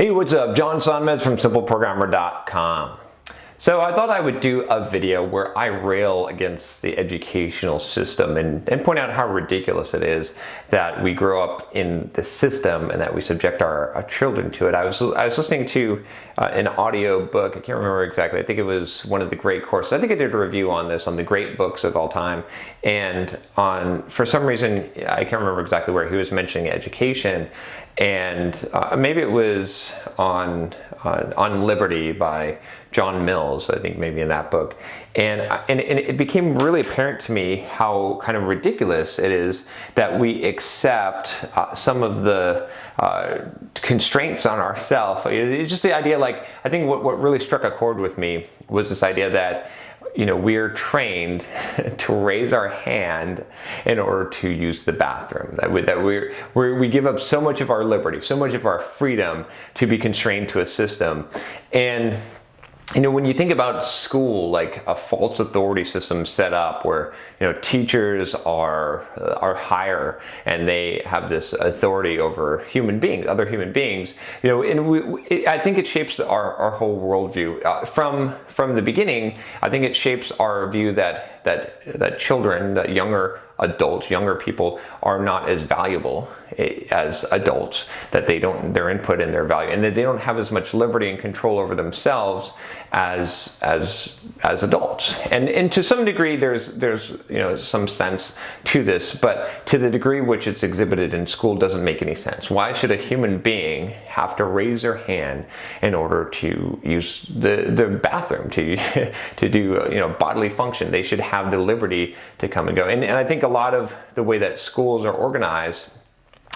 Hey, what's up? John Sonmez from simpleprogrammer.com. So I thought I would do a video where I rail against the educational system and point out how ridiculous it is that we grow up in the system and that we subject our children to it. I was listening to an audio book. I can't remember exactly. I think it was one of the great courses. I think I did a review on this, on the great books of all time. And for some reason, I can't remember exactly where he was mentioning education. And maybe it was on Liberty by John Mills, I think maybe in that book. And it became really apparent to me how kind of ridiculous it is that we accept some of the constraints on ourselves. It's just the idea, like, I think what really struck a chord with me was this idea that, you know, we're trained to raise our hand in order to use the bathroom. That we give up so much of our liberty, so much of our freedom to be constrained to a system. And you know, when you think about school, like a false authority system set up where, you know, teachers are higher and they have this authority over human beings, other human beings, you know, and I think it shapes our whole worldview. From the beginning, I think it shapes our view that children, that younger adults, younger people are not as valuable as adults, that their input and their value, and that they don't have as much liberty and control over themselves as adults. And to some degree there's you know, some sense to this, but to the degree which it's exhibited in school doesn't make any sense. Why should a human being have to raise their hand in order to use the bathroom, to do you know, bodily function? They should have the liberty to come and go. And I think a lot of the way that schools are organized,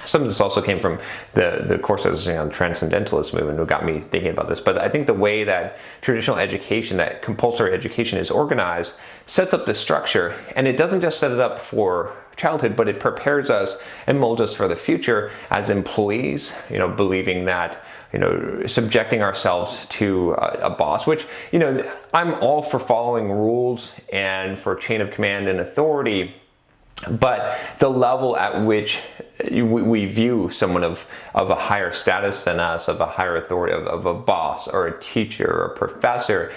some of this also came from the course I was on transcendentalist movement, who got me thinking about this. But I think the way that traditional education, that compulsory education is organized, sets up the structure, and it doesn't just set it up for childhood, but it prepares us and molds us for the future as employees, you know, believing that, you know, subjecting ourselves to a boss, which, you know, I'm all for following rules and for chain of command and authority. But the level at which we view someone of a higher status than us, of a higher authority, of a boss or a teacher or a professor,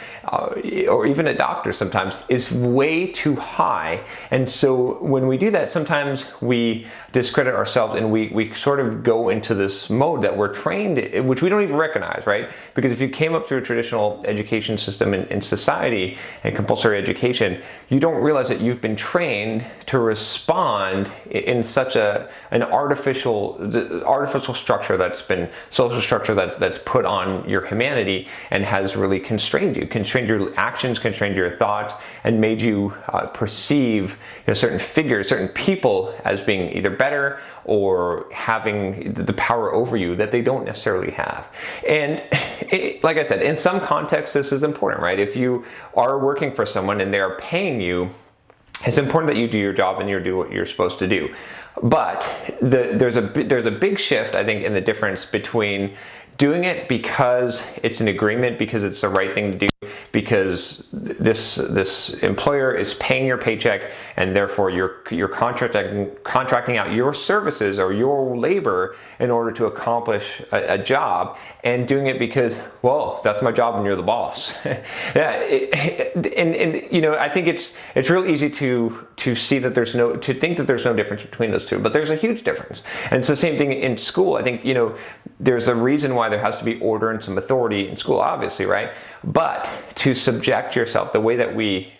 or even a doctor sometimes, is way too high. And so when we do that, sometimes we discredit ourselves and we sort of go into this mode that we're trained, which we don't even recognize, right? Because if you came up through a traditional education system in society and compulsory education, you don't realize that you've been trained to respond in such an artificial structure that's been social structure that's put on your humanity and has really constrained your actions, constrained your thoughts, and made you perceive, you know, certain figures, certain people as being either better or having the power over you that they don't necessarily have. And like I said, in some contexts this is important, right? If you are working for someone and they're paying you, it's important that you do your job and you do what you're supposed to do. But there's a big shift, I think, in the difference between doing it because it's an agreement, because it's the right thing to do, because this employer is paying your paycheck and therefore you're contracting out your services or your labor in order to accomplish a job, and doing it because, well, that's my job and you're the boss. Yeah, and you know, I think it's real easy to see that to think that there's no difference between those two, but there's a huge difference. And it's the same thing in school. I think, you know, there's a reason why there has to be order and some authority in school, obviously, right? But to subject yourself, the way that we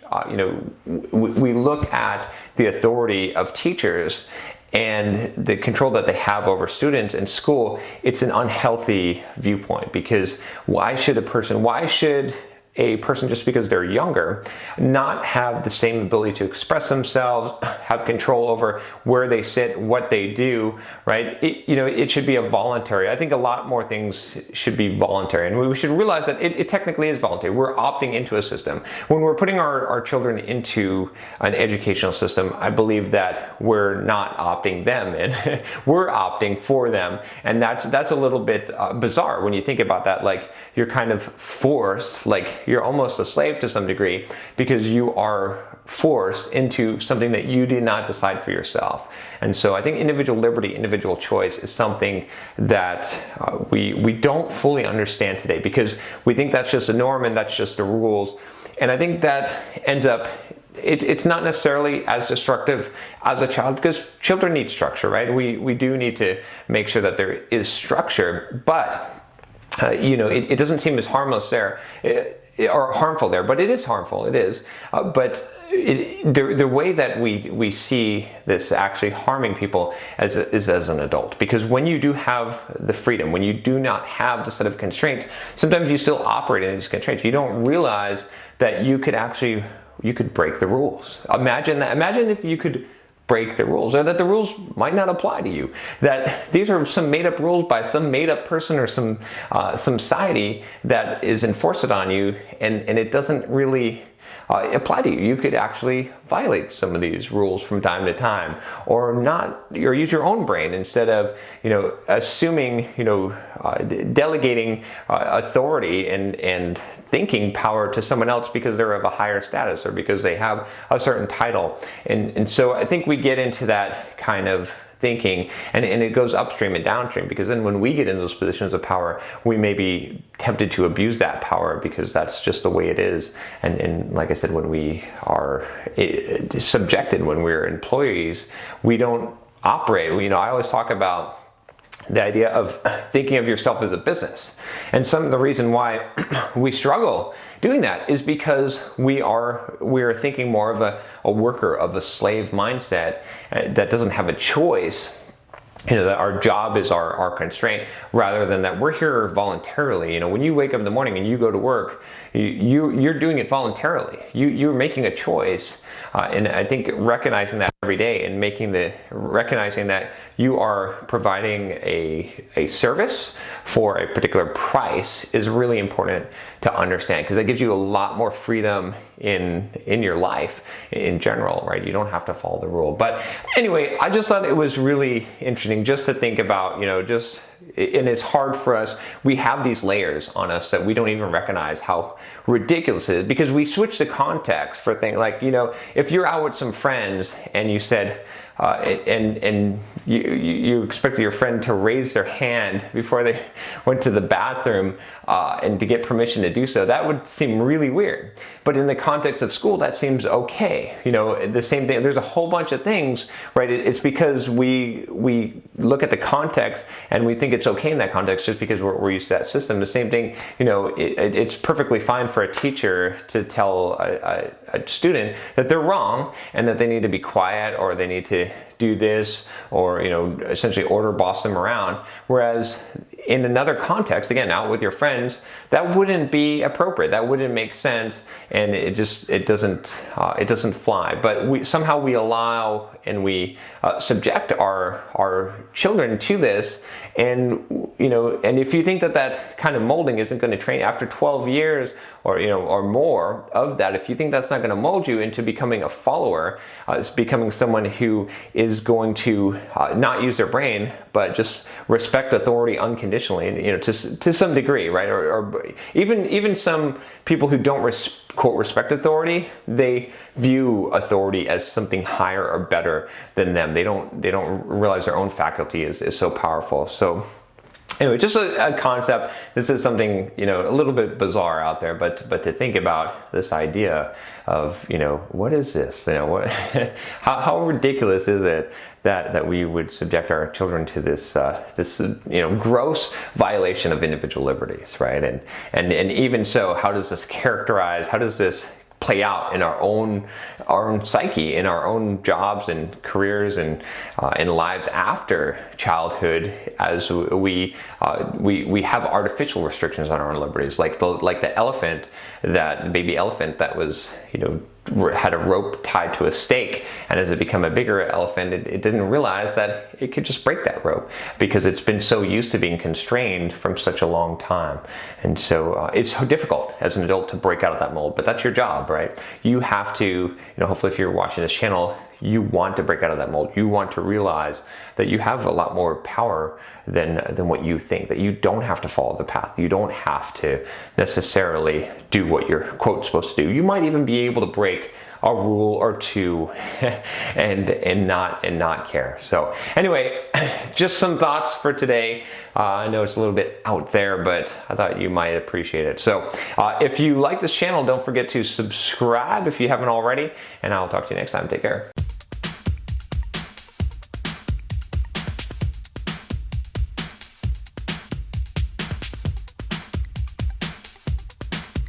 look at the authority of teachers and the control that they have over students in school, it's an unhealthy viewpoint. Because why should a person just because they're younger not have the same ability to express themselves, have control over where they sit, what they do, right? It should be a voluntary. I think a lot more things should be voluntary, and we should realize that it technically is voluntary. We're opting into a system. When we're putting our children into an educational system, I believe that we're not opting them in. We're opting for them, and that's a little bit bizarre when you think about that. Like, you're kind of forced, like you're almost a slave to some degree, because you are forced into something that you did not decide for yourself. And so I think individual liberty, individual choice is something that we don't fully understand today, because we think that's just a norm and that's just the rules. And I think that ends up, it's not necessarily as destructive as a child, because children need structure, right? We do need to make sure that there is structure, but it doesn't seem as harmless there. Or harmful there, but it is harmful. It is, but the way that we see this actually harming people is as an adult. Because when you do have the freedom, when you do not have the set of constraints, sometimes you still operate in these constraints. You don't realize that you could break the rules. Imagine that. Imagine if you could break the rules, or that the rules might not apply to you, that these are some made-up rules by some made-up person or some society that is enforced on you, and it doesn't really apply to you. You could actually violate some of these rules from time to time, or use your own brain instead of assuming, delegating authority and thinking power to someone else because they're of a higher status or because they have a certain title. And so I think we get into that kind of thinking, and it goes upstream and downstream, because then when we get in those positions of power, we may be tempted to abuse that power because that's just the way it is. And like I said, when we are subjected, when we're employees, we don't operate. I always talk about the idea of thinking of yourself as a business. And some of the reason why we struggle doing that is because we're thinking more of a worker, of a slave mindset that doesn't have a choice. That our job is our constraint, rather than that we're here voluntarily. When you wake up in the morning and you go to work, you're doing it voluntarily. You're making a choice, and I think recognizing that every day and recognizing that you are providing a service for a particular price is really important to understand, because that gives you a lot more freedom in your life in general, right? You don't have to follow the rule. But anyway, I just thought it was really interesting just to think about, and it's hard for us. We have these layers on us that we don't even recognize how ridiculous it is, because we switch the context for things like, if you're out with some friends and you said, and you expected your friend to raise their hand before they went to the bathroom and to get permission to do so, that would seem really weird. But in the context of school, that seems okay. The same thing. There's a whole bunch of things, right? It's because we look at the context and we think it's okay in that context just because we're used to that system. The same thing, it's perfectly fine for a teacher to tell a student that they're wrong and that they need to be quiet, or they need to do this, or essentially boss them around. Whereas in another context, again, out with your friends, that wouldn't be appropriate. That wouldn't make sense, and it doesn't fly. But we somehow allow and we subject our children to this, and and if you think that kind of molding isn't going to train after 12 years or more of that, if you think that's not going to mold you into becoming a follower, it's becoming someone who is going to not use their brain but just respect authority unconditionally, and to some degree, right? Or even some people who don't quote respect authority, they view authority as something higher or better than them. They don't realize their own faculty is so powerful. So anyway, just a concept. This is something, a little bit bizarre out there, but to think about this idea of, what is this? How ridiculous is it that we would subject our children to this gross violation of individual liberties, right? And even so, how does this play out in our own psyche, in our own jobs and careers and lives after childhood, as we have artificial restrictions on our own liberties, like the elephant, that baby elephant that was had a rope tied to a stake, and as it became a bigger elephant, it didn't realize that it could just break that rope because it's been so used to being constrained from such a long time. And so it's so difficult as an adult to break out of that mold, but that's your job, right? You have to, hopefully if you're watching this channel, you want to break out of that mold. You want to realize that you have a lot more power than what you think, that you don't have to follow the path. You don't have to necessarily do what you're, quote, supposed to do. You might even be able to break a rule or two and not care. So anyway, just some thoughts for today. I know it's a little bit out there, but I thought you might appreciate it. So if you like this channel, don't forget to subscribe if you haven't already, and I'll talk to you next time. Take care.